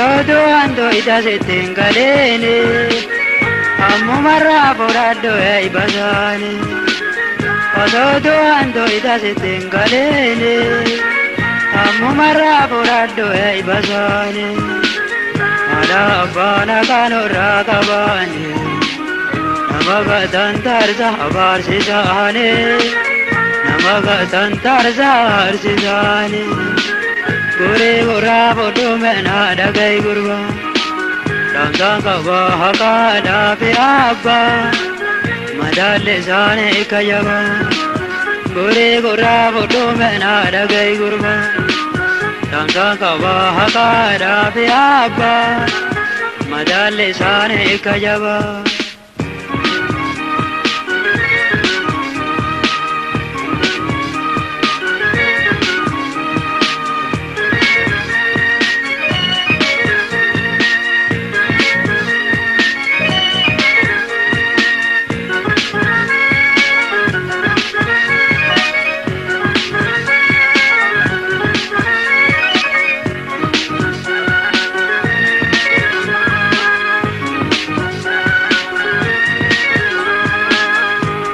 Osoto ando itasetten galene ammu marra borado ei basane Osoto ando itasetten galene ammu marra borado ei basane Ala bana kanora kabane Namaga tantarza habarsisane Namaga tantarza harsisane Gure gura bodu mena dagai gurba Damsang kaba haka dapi abba Madale zane ikayaba Gure gura bodu mena dagai gurba Damsang kaba haka dapi abba Madale zane ikayaba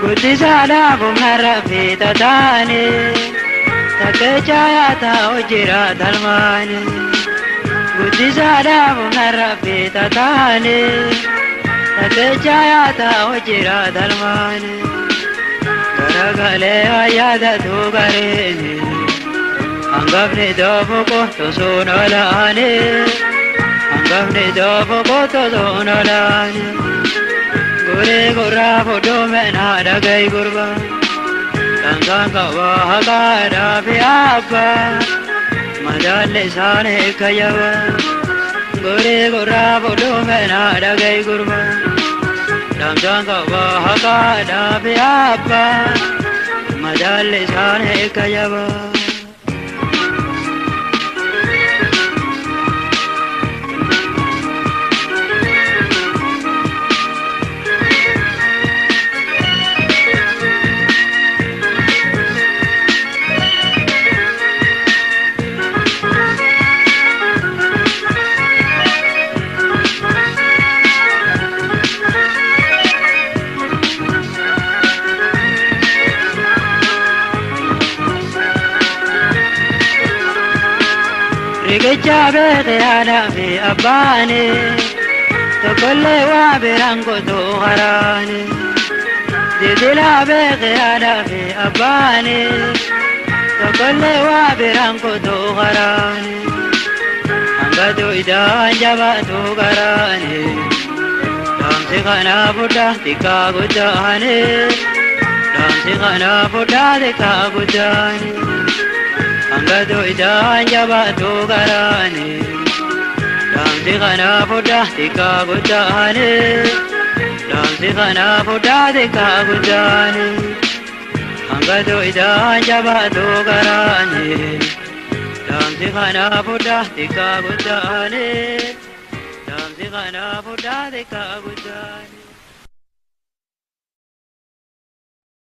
Gudisana bumara fita tane Takechaya ta ujira dalmane Gudisana bumara fita tane Takechaya ta ujira dalmane Garagale ayada tu garene Angavne dobo ko to sonalane Angavne dobo ko to sonalane Gure gura bodu mena dagai gurba Damsang kaba haka dapi abba Madale sane kayaba Gure gura bodu mena dagai gurba Damsang kaba haka dapi abba Madale sane kayaba Rigecha bete ada fi abane Tokolle wa berango to harane Didila bete ada fi abane Tokolle wa berango to harane Angado ida anjaba to garane Damsi kana buddha tika gujane Damsi kana buddha tika gujane Angado ida anjaba tu garane Damsi kana buddha tika gujane Damsi kana buddha tika gujane Angado ida anjaba tu garane Damsi kana buddha tika gujane Damsi kana buddha tika gujane